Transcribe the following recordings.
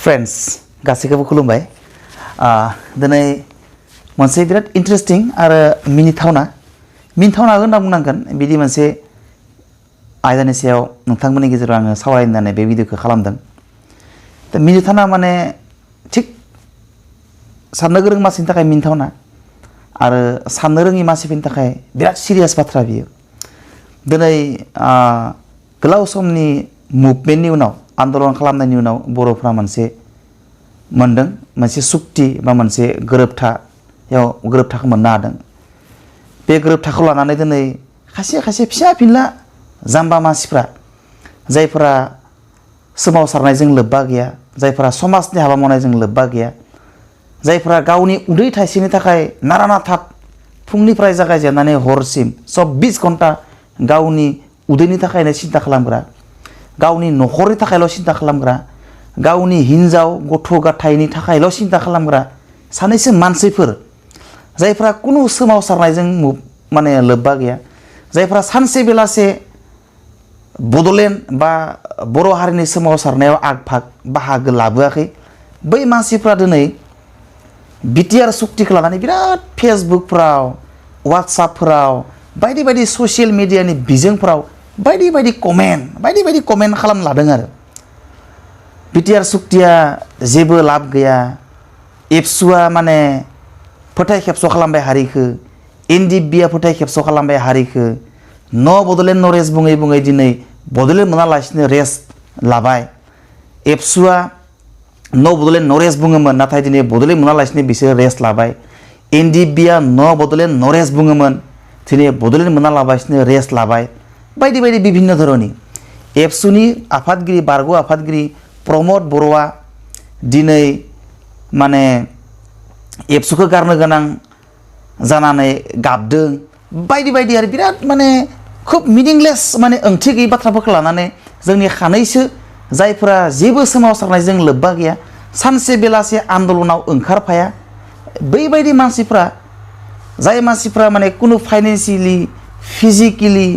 friends गासैखौबो खुलुमबाय दिनै मोनसे बिराद इन्टारेस्टिं आरो मिनिथावना होनना बुंनांगोन बिदि मोनसे आयदानि सायाव नोंथांमोननि गेजेराव आङो सावरायनानै बे भिडिअखौ खालामदों दा मिनिथावना माने थिग साननो गोरों मानसिनि थाखाय मिनिथावना आरो साननो रोङि मानसिफोरनि थाखाय बिराद सिरियास बाथ्रा बियो दिनै गोलाव समनि मुभमेन्टनि उनाव आन्दलन खालामनायनि उनाव बर'फ्रा मोनसे सुक्ति बा मोनसे गोरोबथाखौ मोननो हादों बे गोरोबथाखौ लानानै दिनै खायसे फिसा फिनला जाम्बा मानसिफ्रा जायफोरा सोमावसारनायजों लोब्बा गैया जायफोरा समाजनि हाबा मावनायजों लोब्बा गैया जायफोरा गावनि उदै थाइसेनि थाखाय नारानाथाब फुंनिफ्राय जागायजेननानै हरसिम 24 घन्टा गावनि उदैनि थाखायनो सिन्था खालामग्रा गावनि न'खरनि थाखायल' सिन्था खालामग्रा गावनि हिन्जाव गथ' गथायनि थाखायल' सिन्था खालामग्रा सानैसो मानसिफोर जायफ्रा कुनु सोमावसारनायजों माने लोब्बा गैया जायफ्रा सानसे बेलासे बड'लेण्ड बा बर' हारिनि सोमावसारनायाव बाहागो लाबोआखै बै मानसिफ्रा दिनै बिटिआर सुक्तिखौ लानानै बिराद फेसबुकफ्राव वाट्सएपफोराव बायदि ससियेल मिडियानि बिजोंफ्राव बायदि कमेन्ट खालामनो लादों आरो बिटिआर सुक्तिया जेबो लाब गैया एबसुआ माने फोथाय खेबस' खालामबाय हारिखौ एनडिएफबिआ फोथाय खेबस' खालामबाय हारिखौ न' बड'लेण्ड न' रेस्ट बुङै दिनै बड'लेण्ड मोनालासिनो रेस्ट लाबाय एबसुआ न' बड'लेण्ड न' रेस्ट बुङोमोन नाथाय दिनै बड'लेण्ड मोनालासिनो बिसोर रेस्ट लाबाय एनडिएफबिआ न' बड'लेण्ड न' रेस्ट बुङोमोन दिनै बड'लेण्ड मोनालासिनो रेस्ट लाबाय बायदि बिभिन्न धरननि एबसुनि आफादगिरि बारग' आफादगिरि प्रमद बर'आ दिनै माने एबसुखौ गारनो गोनां जानानै गाबदों बायदि आरो बिराद माने खोब मिनिंलेस माने ओंथि गैयै बाथ्राफोरखौ लानानै जोंनि खानैसो जायफोरा जेबो सोमावसारनायजों लोब्बा गैया सानसे बेलासे आन्दलनाव ओंखारफाया बैबायदि मानसिफ्रा जाय मानसिफ्रा माने कुनु फाइनेन्सियेलि फिजिकेलि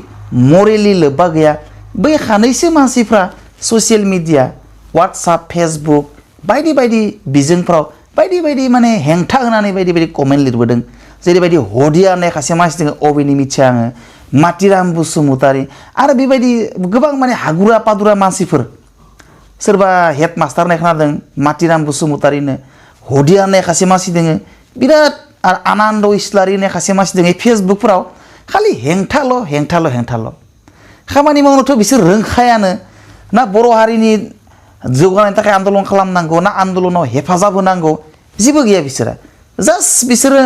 मरेलि लोब्बा गैया बै खानैसो मानसिफ्रा ससियेल मिडिया वाट्सएप फेसबुक बायदि बिजोंफ्राव बायदि माने हेंथा होनानै बायदि कमेन्ट लिरबोदों जेरैबायदि हदिया होननाय खासे मानसि दङ अबेनि मिथिया आङो मातिराम बसुमतारी आरो बेबायदि गोबां माने हागुरा पादुरा मानसिफोर सोरबा हेड मास्टार होननाय खोनादों मातिराम बसुमतारीनो हदिया होननाय खासे मानसि दङ बिराद आरो आनन्द इस्लारि होननाय खासे मानसि दङ फेसबुकफोराव खालि हेंथाल' खामानि मावनोथ' बिसोर रोंखायानो ना बर' हारिनि जौगानायनि थाखाय आन्दलन खालामनांगौ ना आन्दलनाव हेफाजाब होनांगौ जेबो गैया बिसोरा जास्ट बिसोरो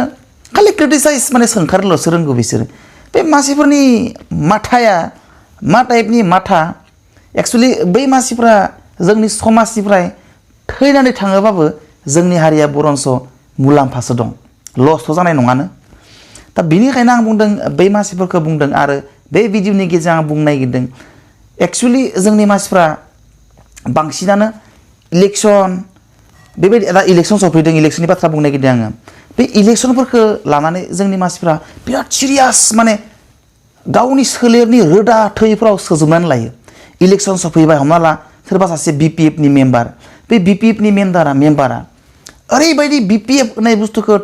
खालि क्रिटिसाइज माने सोंखारल'सो रोंगौ बिसोरो बे मानसिफोरनि माथाया मा टाइपनि माथा एक्सुवेलि बै मानसिफ्रा जोंनि समाजनिफ्राय थैनानै थाङोबाबो जोंनि हारिया बरन्स मुलाम्फासो दं लसथ' जानाय नङानो दा बिनिखायनो आं बुंदों बै मानसिफोरखौ बुंदों आरो बे भिडिअनि गेजेरजों आं बुंनो नागिरदों एक्सुवेलि जोंनि मानसिफ्रा बांसिनानो इलेक्सन बेबायदि दा इलेक्सन सफैदों इलेक्सननि बाथ्रा बुंनो नागिरदों आङो बे इलेक्सनफोरखौ लानानै जोंनि मानसिफ्रा बिराद सिरियास माने गावनि सोलेरनि रोदा थैफ्राव सोजोबनानै लायो इलेक्सन सफैबाय हमना ला सोरबा सासे बिपिएफनि मेम्बार बे बिपिएफनि मेम्बारा ओरैबायदि बिपिएफ होननाय बुस्थुखौ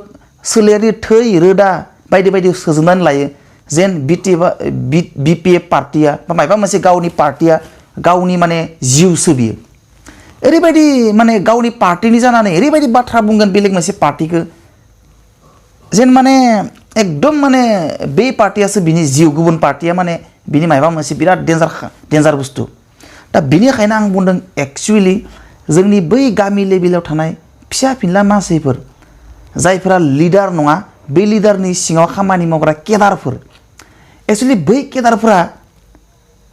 सोलेरनि थै रोदा बायदि सोजोबनानै लायो जेन बिपिएफ पार्टिया बा माबा मोनसे गावनि पार्टिया गावनि माने जिउसो बियो ओरैबायदि माने गावनि पार्टिनि जानानै ओरैबायदि बाथ्रा बुंगोन बेलेग मोनसे पार्टिखौ जेन माने एकदम माने बे पार्टियासो बिनि जिउ गुबुन पार्टिया माने बिनि माबा मोनसे बिराद डेन्जार बुस्थु दा बिनिखायनो आं बुंदों एक्सुवेलि जोंनि बै गामि लेभेलाव थानाय फिसा फिनला मानसिफोर जायफोरा लिडार नङा बे लिडारनि सिङाव खामानि मावग्रा केदारफोर एक्सुवेलि बै केदारफोरा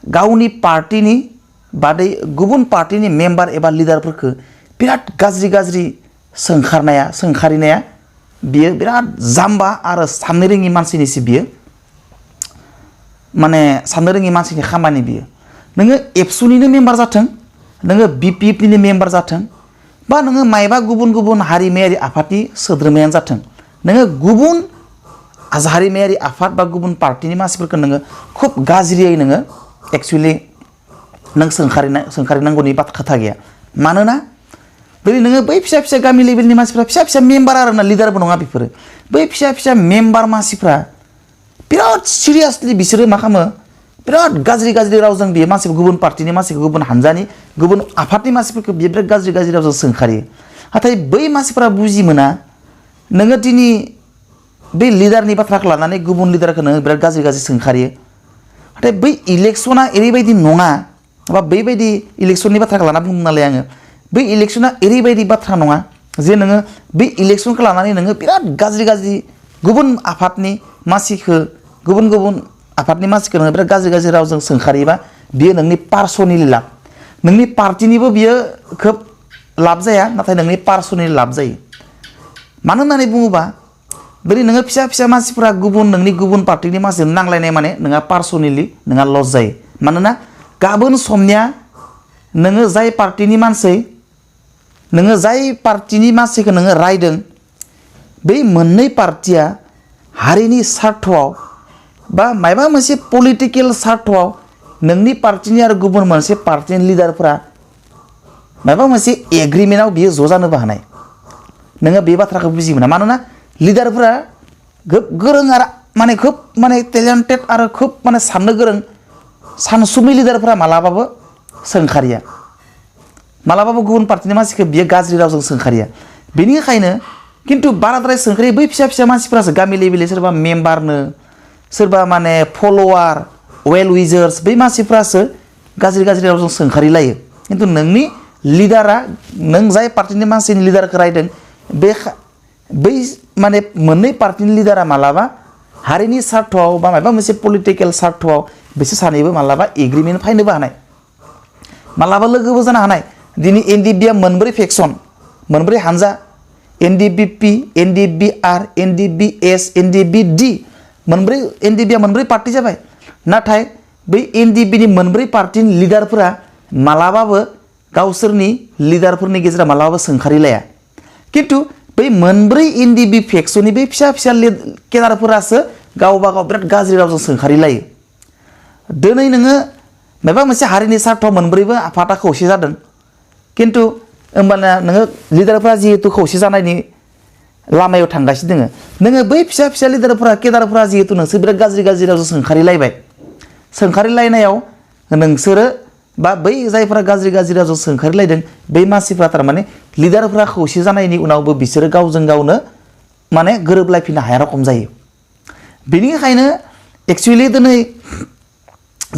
गावनि पार्टिनि बादै गुबुन पार्टिनि मेम्बार एबा लिडारफोरखौ बिराद गाज्रि सोंखारिनाया बियो बिराद जाम्बा आरो साननो रोङि मानसिनिसो बियो माने साननो रोङि मानसिनि खामानि बियो नोङो एबसुनिनो मेम्बार जाथों नोङो बिपिएफनिनो मेम्बार जाथों बा नोङो मायबा गुबुन हारिमायारि आफादनि सोद्रोमायानो जाथों नोङो गुबुन हारिमायारि आफाद बा गुबुन पार्टिनि मानसिफोरखौ नोङो खुब गाज्रियै नोङो एक्सुवेलि नों सोंखारिनांगौनि खोथा गैया मानोना दिनै नोङो बै फिसा फिसा गामि लेभेलनि मानसिफ्रा फिसा फिसा मेम्बार आरोना लिडारबो नङा बेफोरो बै फिसा फिसा मेम्बार मानसिफ्रा बिराद सिरियासलि बिसोरो मा खालामो बिराद गाज्रि गाज्रि रावजों बियो मानसिखौ गुबुन पार्टिनि मानसिखौ गुबुन हानजानि गुबुन आफादनि मानसिफोरखौ बियो बिराद गाज्रि गाज्रि रावजों सोंखारियो नाथाय बै मानसिफ्रा बुजि मोना नोङो दिनै बै लिडारनि बाथ्राखौ लानानै गुबुन लिडारखौ नोङो बिराद गाज्रि गाज्रि सोंखारियो नाथाय बै इलेक्सना ओरैबायदि नङा बा बैबायदि इलेक्सननि बाथ्राखौ लाना बुंदों नालाय आङो बै इलेक्सना ओरैबायदि बाथ्रा नङा जे नोङो बै इलेक्सनखौ लानानै नोङो बिराद गाज्रि गाज्रि गुबुन आफादनि मानसिखौ गुबुन गुबुन आफादनि मानसिखौ नोङो बिराद गाज्रि गाज्रि रावजों सोंखारियोबा बियो नोंनि पार्सनेलि लाब नोंनि पार्टिनिबो बियो खोब लाब जाया नाथाय नोंनि पार्सनेलि लाब जायो मानो होननानै बुङोबा दिनै नोङो फिसा फिसा मानसिफोरा नोंनि गुबुन पार्टिनि मानसिजों नांलायनाय माने नोंहा पार्सनेलि नोंहा लस जायो मानोना गाबोन समनिया नोङो जाय पार्टिनि मानसिखौ नोङो रायदों बै मोननै पार्टिया हारिनि सार्थआव बा माबा मोनसे पलिटिकेल सार्थआव नोंनि पार्टिनि आरो गुबुन मोनसे पार्टिनि लिडारफोरा माबा मोनसे एग्रिमेन्टआव बियो ज' जानोबो हानाय नोङो बे बाथ्राखौ बुजि मोना मानोना लिडारफोरा गोरों आरो माने खोब माने टेलेन्टेड आरो खोब माने साननो गोरों सानसुमै लिडारफोरा मालाबाबो सोंखारिया मालाबाबो गुबुन पार्टिनि मानसिखौ बियो गाज्रि रावजों सोंखारिया बेनिखायनो खिन्थु बाराद्राय सोंखारि बै फिसा फिसा मानसिफोरासो गामि लेभेलनि सोरबा मेम्बारनो सोरबा माने फल'वार वेल विजार्स बै मानसिफ्रासो गाज्रि गाज्रि रावजों सोंखारिलायो खिन्थु नोंनि लिडारा नों जाय पार्टिनि मानसिनि लिडारखौ रायदों बै माने मोननै पार्टिनि लिडारा मालाबा हारिनि सार्थआव बा माबा मोनसे पलिटिकेल सार्थआव बिसोर सानैबो मालाबा एग्रिमेन्ट फायनोबो हानाय मालाबा लोगोबो जानो हानाय दिनै एनडिएफबिआ मोनब्रै फेक्सन मोनब्रै हानजा एनडिएफबि एनडिएफबिआर एनडिएफबिएस एनडिएफबिडि एनडिएफबिआ मोनब्रै पार्टि जाबाय नाथाय बै एनडिएफबिनि मोनब्रै पार्टिनि लिडारफोरा मालाबाबो गावसोरनि लिडारफोरनि गेजेराव मालाबाबो सोंखारिलाया खिन्थु बै मोनब्रै एनडिएफबि फेक्सननि बै फिसा फिसा केडारफोरासो गावबा गाव बिराद गाज्रि रावजों सोंखारिलायो दिनै नोङो माबा मोनसे हारिनि सार्थआव मोनब्रैबो आफादा खौसे जादों खिन्थु होमबाना नोङो लिडारफ्रा जिहेतु खौसे जानायनि लामायाव थांगासिनो दोङो नोङो बै फिसा फिसा लिडारफ्रा केडारफ्रा जिहेतु नोंसोर बिराद गाज्रि गाज्रि रावजों सोंखारिलायबाय सोंखारिलायनायाव नोंसोरो बा बै जायफ्रा गाज्रि गाज्रि रावजों सोंखारिलायदों बै मानसिफ्रा थारमाने लिडारफ्रा खौसे जानायनि उनावबो बिसोरो गावजों गावनो माने गोरोबलायफिननो हाया रखम जायो बेनिखायनो एक्सुवेलि दिनै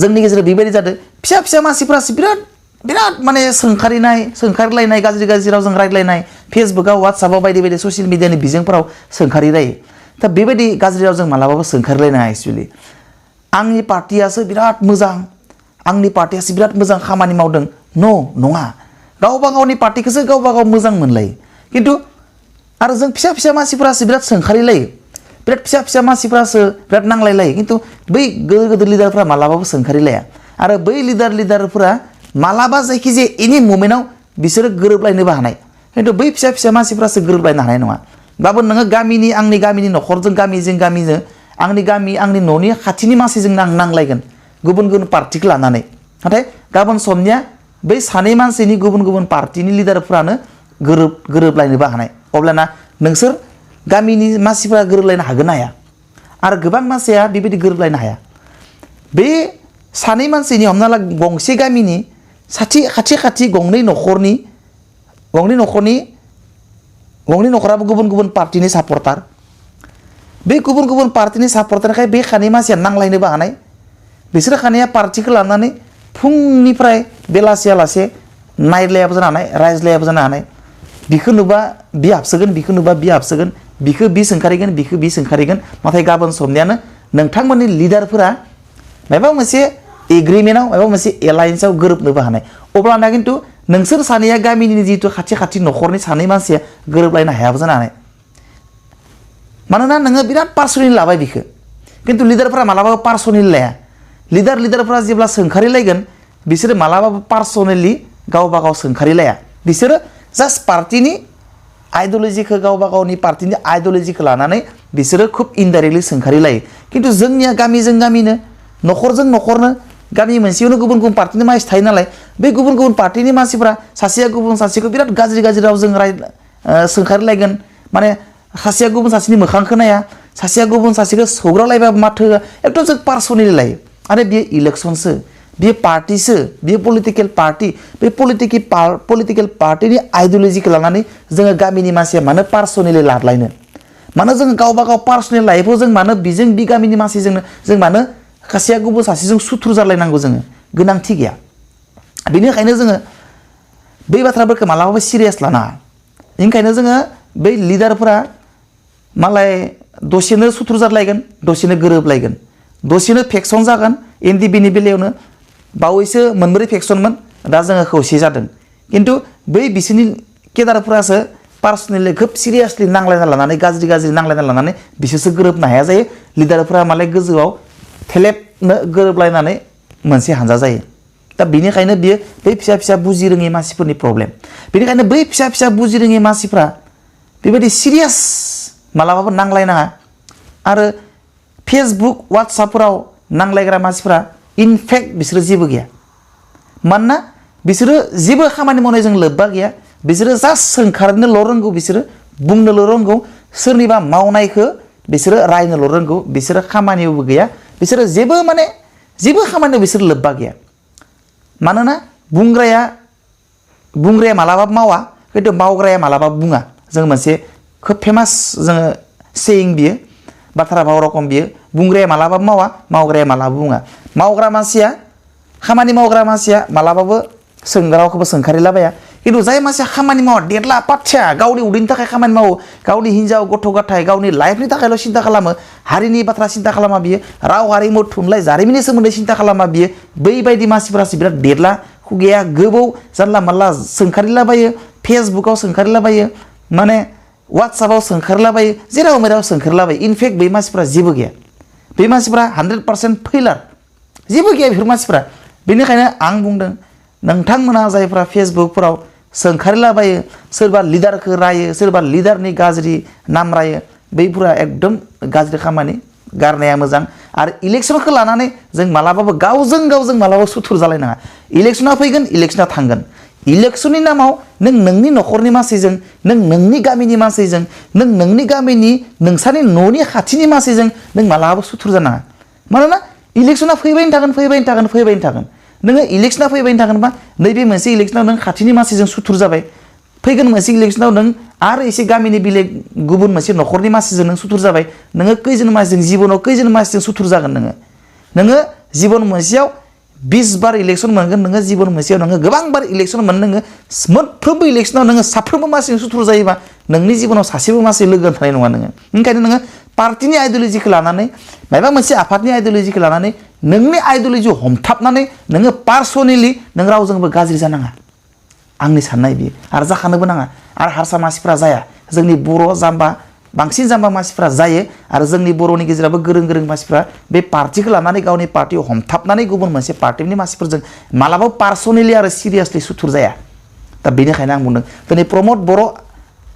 जोंनि गेजेराव बेबायदि जादों फिसा फिसा मानसिफ्रासो बिराद माने सोंखारिलायनाय गाज्रि गाज्रि रावजों रायज्लायनाय फेसबुकआव वाट्सएपआव बायदि बायदि ससियेल मिडियानि बिजोंफोराव सोंखारिलायो दा बेबायदि गाज्रि रावजों मालाबाबो सोंखारिलायनाङा एक्सुवेलि आंनि पार्टियासो बिराद मोजां खामानि मावदों नङा गावबा गावनि पार्टिखौसो गावबा गाव मोजां मोनलायो खिन्थु आरो जों फिसा फिसा मानसिफोरासो बिराद सोंखारिलायो बिराद फिसा फिसा मानसिफोरासो बिराद नांलायलायो खिन्थु बै गोदोर गोदोर लिडारफ्रा मालाबाबो सोंखारिलाया आरो बै लिडारफोरा मालाबा जायखिजाया एनि मुमेन्टआव बिसोरो गोरोबलायनोबो हानाय खिन्थु बै फिसा फिसा मानसिफ्रासो गोरोबलायनो हानाय नङा गाबोन नोङो आंनि गामिनि न'खरजों गामिजों आंनि न'नि खाथिनि मानसिजों नांलायगोन गुबुन गुबुन पार्टिखौ लानानै नाथाय गाबोन समनिया बै सानै मानसिनि गुबुन गुबुन पार्टिनि लिडारफ्रानो गोरोबलायनोबो हानाय अब्लाना नोंसोर गामिनि मानसिफ्रा गोरोबलायनो हागोन ना हाया आरो गोबां मानसिया बेबायदि गोरोबलायनो हाया बे सानै मानसिनि हमना ला गंसे गामिनि खाथि गंनै न'खराबो गुबुन गुबुन पार्टिनि सापर्टार बे गुबुन गुबुन पार्टिनि सापर्टारखाय बे खानै मानसिया नांलायनोबो हानाय बिसोर खानैया पार्टिखौ लानानै फुंनिफ्राय बेलासियालासे नायलायाबो जानो हानाय रायज्लायाबो जानो हानाय बिखौ नुबा बि हाबसोगोन बिखौ नुबा बि हाबसोगोन बिखौ बि सोंखारिगोन बिखौ बि सोंखारिगोन नाथाय गाबोन समनियानो नोंथांमोननि लिडारफोरा माबा मोनसे एग्रिमेन्टआव माबा मोनसे एलायन्सआव गोरोबनोबो हानाय अब्लाना खिन्थु नोंसोर सानैया गामिनि जिहेतु खाथि न'खरनि सानै मानसिया गोरोबलायनो हायाबो जानो हानाय मानोना नोङो बिराद पार्सनेलि लाबाय बिखौ खिन्थु लिडारफोरा मालाबाबो पार्सनेलि लाया लिडारफोरा जेब्ला सोंखारिलायगोन बिसोरो मालाबाबो पार्सनेलि गावबा गाव सोंखारिलाया बिसोरो जास्ट पार्टिनि आइडिअलजिखौ गावबा गावनि पार्टिनि आइडिअलजिखौ लानानै बिसोरो खुब इनडाइरेक्टलि सोंखारिलायो खिन्थु जोंनिया गामिजों गामिनो न'खरजों न'खरनो गामि मोनसेयावनो गुबुन गुबुन पार्टिनि मानसि थायो नालाय बे गुबुन गुबुन पार्टिनि मानसिफोरा सासेया गुबुन सासेखौ बिराद गाज्रि गाज्रि रावजों सोंखारिलायगोन माने सासेया गुबुन सासेनि मोखांखौ नाया सासेया गुबुन सासेखौ सौग्रावलायबा माथो एकदम जों पार्सनेलि लायो आरो बेयो इलेक्सनसो बेयो पार्टिसो बेयो पलिटिकेल पार्टी बे पलिटिकेल पार्टिनि आइडियोलजिखौ लानानै जोङो गामिनि मानसिया मानो पार्सनेलि लादलायनो मानो जों गावबा गाव पार्सनेल लाइफआव जों मानो बिजों बि गामिनि मानसिजोंनो जों मानो सासेया गुबुन सासेजों सुथुर जालायनांगौ जोङो गोनांथि गैया बेनिखायनो जोङो बै बाथ्राफोरखौ मालाबाबो सिरियास लानाङा ओंखायनो जोङो बै लिडारफोरा मालाय दसेनो सुथुर जालायगोन दसेनो गोरोबलायगोन दसेनो फेक्सन जागोन एनडिबिनि बेलायावनो बावैसो मोनब्रै फेक्सनमोन दा जोङो खौसे जादों खिन्थु बै बिसोरनि केडारफोरासो पार्सनेलि खोब सिरियासलि नांलायना लानानै गाज्रि गाज्रि नांलायना लानानै बिसोरसो गोरोबनो हाया जायो लिडारफोरा मालाय गोजौआव थेलेबनो गोरोबलायनानै मोनसे हानजा जायो दा बेनिखायनो बियो बै फिसा फिसा बुजि रोङि मानसिफोरनि प्रब्लेम बेनिखायनो बै फिसा फिसा बुजि रोङि मानसिफ्रा बेबायदि सिरियास मालाबाबो नांलायनाङा आरो फेसबुक वाट्सएपफोराव नांलायग्रा मानसिफ्रा इनफेक्ट बिसोरो जेबो गैया मानोना बिसोरो जेबो खामानि मावनायजों लोब्बा गैया बिसोरो जास्ट सोंखारनोल' रोंगौ बिसोरो बुंनोल' रोंगौ सोरनिबा मावनायखौ बिसोरो रायनोल' रोंगौ बिसोरो खामानियावबो गैया बिसोरो जेबो खामानियाव बिसोर लोब्बा गैया मानोना बुंग्राया मालाबाबो मावा खिन्थु मावग्राया मालाबाबो बुङा जों मोनसे खोब फेमास जोङो सेयिं बियो बाथ्रा भाव रखम बियो बुंग्राया मालाबाबो मावा मावग्राया मालाबाबो बुङा खामानि मावग्रा मानसिया मालाबाबो रावखौबो सोंखारिलाबाया खिन्थु जाय मानसिया खामानि मावा देरला पाथिया गावनि उदैनि थाखाय खामानि मावो गावनि हिन्जाव गथ' गथाय गावनि लाइफनि थाखायल' सिन्था खालामो हारिनि बाथ्रा सिन्था खालामा बियो राव हारिमु थुनलाइ जारिमिननि सोमोन्दै सिन्था खालामा बियो बैबायदि मानसिफोरासो बिराद देरला खुगाया गोबौ जानला मानला सोंखारिलाबायो फेसबुकाव सोंखारिलाबायो माने वाट्सएपआव सोंखारिलाबायो जेराव मेराव सोंखारिलाबायो इनफेक्ट बै मानसिफ्रा जेबो गैया बे मानसिफ्रा 100% फैलार जेबो गैया बेफोर मानसिफ्रा बेनिखायनो आं बुंदों नोंथांमोना जायफ्रा फेसबुकफोराव सोंखारिलाबायो सोरबा लिडारखौ रायो सोरबा लिडारनि गाज्रि नाम रायो बैफोरा एकदम गाज्रि खामानि गारनाया मोजां आरो इलेक्सनखौ लानानै जों मालाबाबो गावजों मालाबाबो सुथुर जालायनाङा इलेक्सना फैगोन इलेक्सना थांगोन इलेक्सननि नामाव नों नोंनि न'खरनि मानसिजों नों नोंनि गामिनि मानसिजों नों नोंनि गामिनि नोंसानि न'नि खाथिनि मानसिजों नों मालाबाबो सुथुर जानाङा मानोना इलेक्सना फैबायनो थागोन नोङो इलेक्सना फैबायनो थागोनबा नैबे मोनसे इलेक्सनाव नों खाथिनि मानसिजों सुथुर जाबाय फैगोन मोनसे इलेक्सनाव नों आरो एसे गामिनि बेलेग गुबुन मोनसे न'खरनि मानसिजों नों सुथुर जाबाय नोङो खैजोन मानसिजों जिबनाव खैजोन मानसिजों सुथुर जागोन नोङो जिबन मोनसेयाव 20 बार इलेक्सन मोनगोन नोङो जिबन मोनसेयाव नोङो गोबां बार इलेक्सन मोन नोङो मोनफ्रोमबो इलेक्सनाव नोङो साफ्रोमबो मानसिजों सुथुर जायोबा नोंनि जिबनाव सासेबो मानसि लोगो थानाय नङा नोङो ओंखायनो नोङो पार्टिनि आइडियोलजिखौ लानानै माबा मोनसे आफादनि आइडियोलजिखौ लानानै नोंनि आइडियोलजि हमथाबनानै नोङो पार्सनेलि नों रावजोंबो गाज्रि जानाङा आंनि साननाय बियो आरो जाखानोबो नाङा आरो हारसा मानसिफ्रा जाया जोंनि बर' जाम्बा बांसिन जाम्बा मानसिफ्रा जायो आरो जोंनि बर'नि गेजेरावबो गोरों मानसिफ्रा बे पार्टिखौ लानानै गावनि पार्टियाव हमथाबनानै गुबुन मोनसे पार्टिनि मानसिफोरजों मालाबाबो पार्सनेलि आरो सिरियासलि सुथुर जाया दा बेनिखायनो आं बुंदों दिनै प्रमद बर'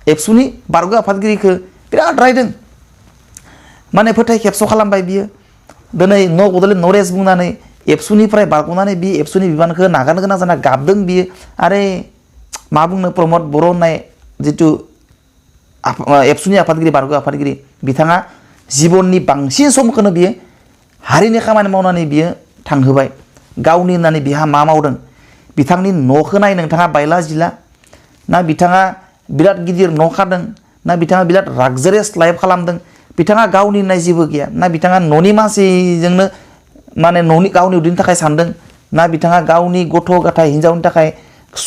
एबसुनि बारग' आफादगिरिखौ बिराद रायदों माने फोथाय खेबस' खालामबाय बियो दिनै बड'लेण्ड नरेश बुंनानै एबसुनिफ्राय बारग'नानै बे एबसुनि बिबानखौ नागारनो गोनां जाना गाबदों बियो आरो मा बुंनो प्रमद बर' होननाय जिथु एबसुनि आफादगिरि बारग' आफादगिरि बिथाङा जिबननि बांसिन समखौनो बियो हारिनि खामानि मावनानै बियो थांहोबाय गावनि होननानै बिहा मा मावदों बिथांनि न'खौ नाय नोंथाङा बायला जिला ना बिथाङा बिराद गिदिर न' खादों ना बिथाङा बिराद लाक्जारियास लाइफ खालामदों बिथाङा गावनि होननाय जेबो गैया ना बिथाङा न'नि मानसिजोंनो माने गावनि उदैनि थाखाय सानदों ना बिथाङा गावनि गथ' गथाय हिन्जावनि थाखाय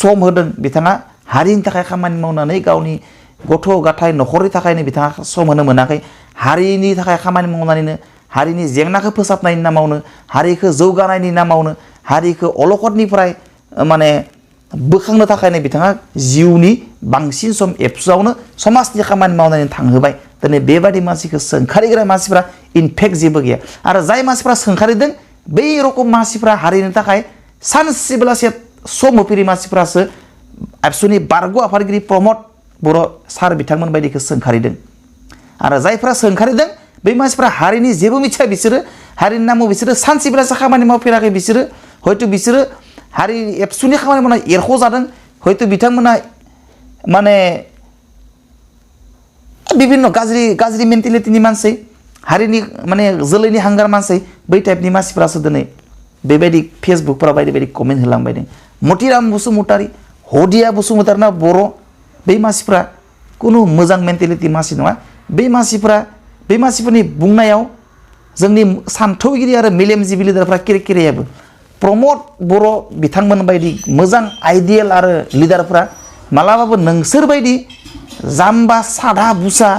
सम होदों बिथाङा हारिनि थाखाय खामानि मावनानै गावनि गथ' गथाय न'खरनि थाखायनो बिथाङा सम होनो मोनाखै हारिनि थाखाय खामानि मावनानैनो हारिनि जेंनाखौ फोसाबनायनि नामावनो हारिखौ जौगानायनि नामावनो हारिखौ अलखदनिफ्राय माने बोखांनो थाखायनो बिथाङा जिउनि बांसिन सम एबसुआवनो समाजनि खामानि मावनानै थांहोबाय दिनै बेबायदि मानसिखौ सोंखारिग्रा मानसिफ्रा इनफेक्ट जेबो गैया आरो जाय मानसिफ्रा सोंखारिदों बै रखम मानसिफ्रा हारिनि थाखाय सानसेब्लासे सम होफेरि मानसिफ्रासो एबसुनि बारग' आफादगिरि प्रमद बर' सार बिथांमोन बायदिखौ सोंखारिदों आरो जायफ्रा सोंखारिदों बै मानसिफ्रा हारिनि जेबो मिथिया बिसोरो हारिनि नामाव बिसोरो सानसेब्लासो खामानि मावफेराखै बिसोरो हयथ' बिसोरो हारि एबसुनि खामानि मावनाय एरख'जादों हयथ' बिथांमोना माने বিভিন্ন गाज्रि मेन्टेलिटिनि मानसि हारिनि माने जोलैनि हांगार मानसि बै टाइपनि मानसिफोरासो दिनै बेबायदि फेसबुकफोराव बायदि बायदि कमेन्ट होलांबाय दं मतिराम बसुमतारी हदिया बसुमतारी ना बर' बै मानसिफ्रा कुनु मोजां मेन्टेलिटि मानसि नङा बै मानसिफोरनि बुंनायाव जोंनि सानथौगिरि आरो मेलेमजिबि लिडारफ्रा केरेयाबो प्रमद बर' बिथांमोन बायदि मोजां आइडियेल आरो लिडारफ्रा मालाबाबो नोंसोर बायदि जाम्बा सादा बुसा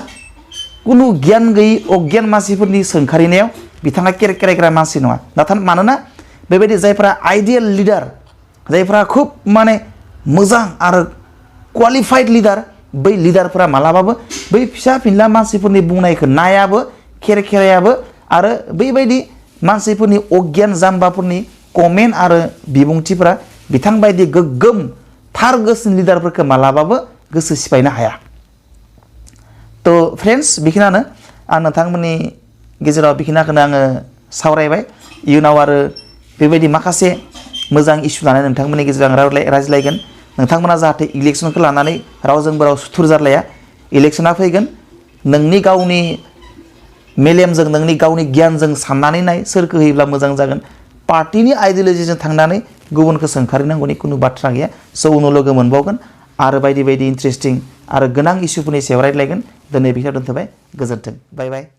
कुनु गियान गैयि अगियान मानसिफोरनि सोंखारिनायाव बिथाङा केरेग्रा मानसि नङा नाथाय मानोना बेबायदि जायफ्रा आइडियेल लिडार जायफ्रा खुब माने मोजां आरो क्वालिफाइड लिडार बै लिडारफोरा मालाबाबो बै फिसा फिनला मानसिफोरनि बुंनायखौ नायाबो केरेयाबो आरो बैबायदि मानसिफोरनि अगियान जाम्बाफोरनि कमेन्ट आरो बिबुंथिफोरा बिथां बायदि गोग्गोम थार गोसोनि लिडारफोरखौ मालाबाबो गोसो सिफायनो हाया तो फ्रेंड्स बेखिनियानो आं नोंथांमोननि गेजेराव बेखिनिखौनो आङो सावरायबाय इयुनाव आरो बेबायदि माखासे मोजां इस्यु लानानै नोंथांमोननि गेजेराव आं रायज्लायगोन नोंथांमोना जाहाथे इलेक्सनखौ लानानै रावजोंबो राव सुथुर जालाया इलेक्सना फैगोन नोंनि गावनि मेलेमजों नोंनि गावनि गियानजों साननानै नाय सोरखौ होयोब्ला मोजां जागोन पार्टिनि आइडियलजिजों थांनानै गुबुनखौ सोंखारिनांगौनि कुनु बाथ्रा गैया स' उनाव लोगो मोनबावगोन आरो बायदि बायदि इन्ट्रेस्टिं आरो गोनां इस्युफोरनि सायाव रायज्लायगोन दिनै बेखिनियाव दोनथ'बाय गोजोन्थों बाय बाय